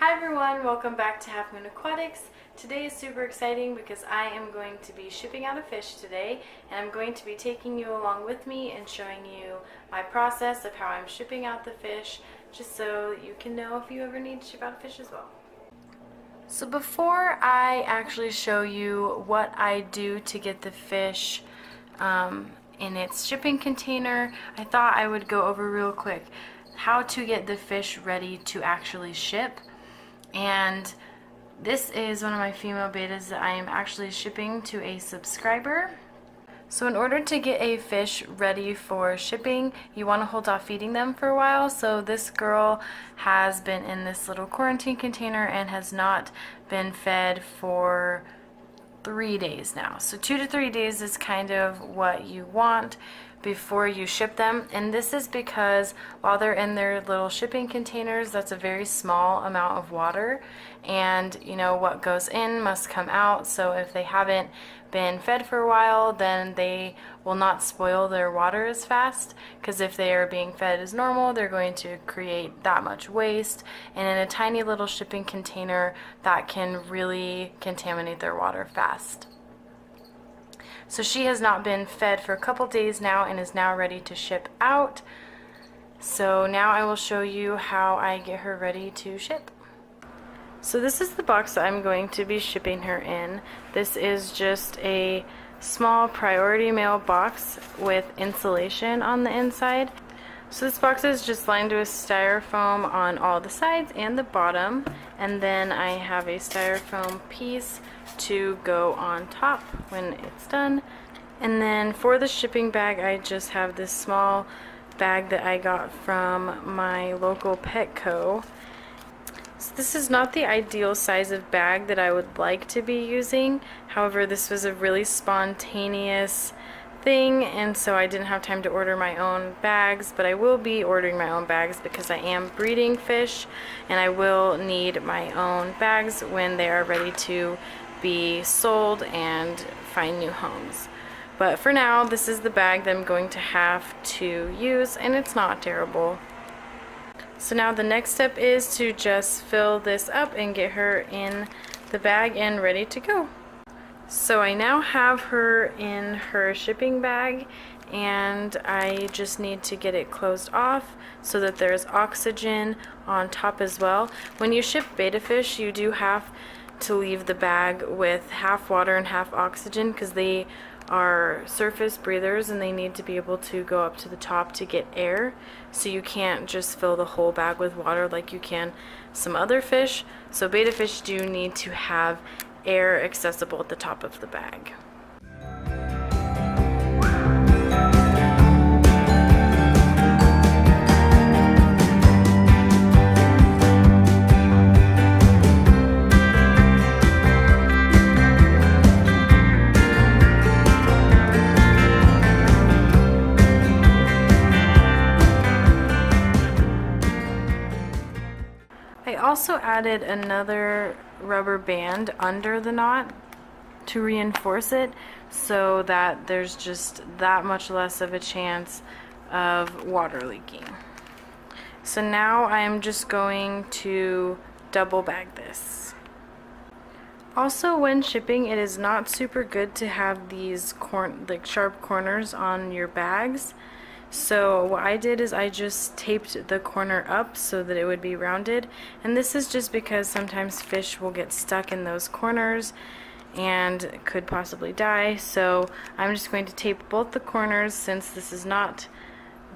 Hi everyone, welcome back to Half Moon Aquatics. Today is super exciting because I am going to be shipping out a fish today, and I'm going to be taking you along with me and showing you my process of how I'm shipping out the fish, just so you can know if you ever need to ship out a fish as well. So before I actually show you what I do to get the fish in its shipping container, I thought I would go over real quick how to get the fish ready to actually ship. And this is one of my female betas that I am actually shipping to a subscriber. So in order to get a fish ready for shipping, you want to hold off feeding them for a while. So this girl has been in this little quarantine container and has not been fed for 3 days now. So 2 to 3 days is kind of what you want before you ship them, and this is because while they're in their little shipping containers, that's a very small amount of water, and you know what goes in must come out. So if they haven't been fed for a while, then they will not spoil their water as fast, because if they are being fed as normal, they're going to create that much waste, and in a tiny little shipping container that can really contaminate their water fast. So she has not been fed for a couple days now and is now ready to ship out. So now I will show you how I get her ready to ship. So this is the box that I'm going to be shipping her in. This is just a small priority mail box with insulation on the inside. So this box is just lined with styrofoam on all the sides and the bottom, and then I have a styrofoam piece to go on top when it's done. And then for the shipping bag, I just have this small bag that I got from my local Petco. So this is not the ideal size of bag that I would like to be using. However, this was a really spontaneous thing, and so I didn't have time to order my own bags, but I will be ordering my own bags because I am breeding fish and I will need my own bags when they are ready to be sold and find new homes. But for now, this is the bag that I'm going to have to use, and it's not terrible. So now the next step is to just fill this up and get her in the bag and ready to go. So I now have her in her shipping bag, and I just need to get it closed off so that there's oxygen on top as well. When you ship betta fish, you do have to leave the bag with half water and half oxygen because they are surface breathers and they need to be able to go up to the top to get air. So you can't just fill the whole bag with water like you can some other fish. So betta fish do need to have air accessible at the top of the bag. I also added another rubber band under the knot to reinforce it so that there's just that much less of a chance of water leaking. So now I'm just going to double bag this. Also, when shipping, it is not super good to have these sharp corners on your bags. So what I did is I just taped the corner up so that it would be rounded, and this is just because sometimes fish will get stuck in those corners and could possibly die. So I'm just going to tape both the corners. Since this is not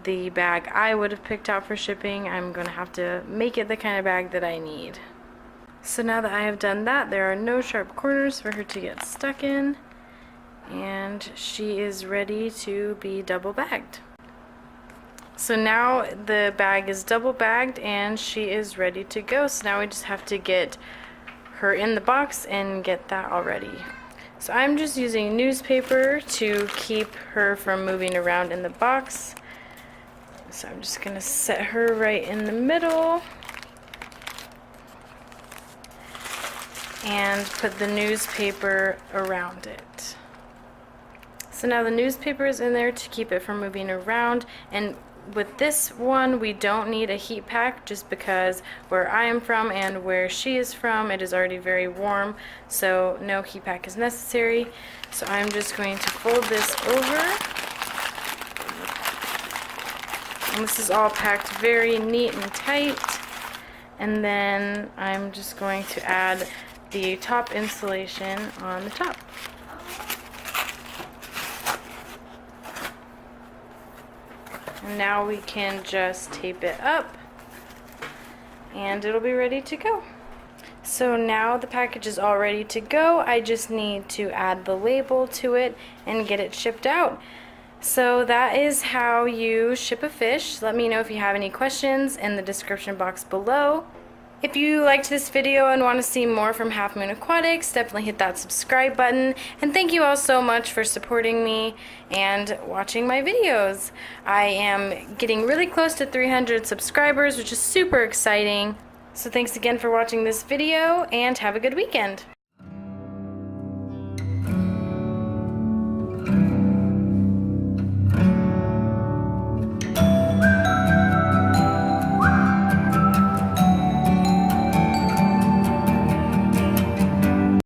the bag I would have picked out for shipping, I'm going to have to make it the kind of bag that I need. So now that I have done that, there are no sharp corners for her to get stuck in, and she is ready to be double bagged. So now the bag is double bagged and she is ready to go. So now we just have to get her in the box and get that all ready. So I'm just using newspaper to keep her from moving around in the box. So I'm just going to set her right in the middle and put the newspaper around it. So now the newspaper is in there to keep it from moving around, and with this one, we don't need a heat pack just because where I am from and where she is from, it is already very warm, so no heat pack is necessary. So I'm just going to fold this over. And this is all packed very neat and tight. And then I'm just going to add the top insulation on the top. And now we can just tape it up and it'll be ready to go. So now the package is all ready to go. I just need to add the label to it and get it shipped out. So that is how you ship a fish. Let me know if you have any questions in the description box below. If you liked this video and want to see more from Half Moon Aquatics, definitely hit that subscribe button. And thank you all so much for supporting me and watching my videos. I am getting really close to 300 subscribers, which is super exciting. So thanks again for watching this video and have a good weekend.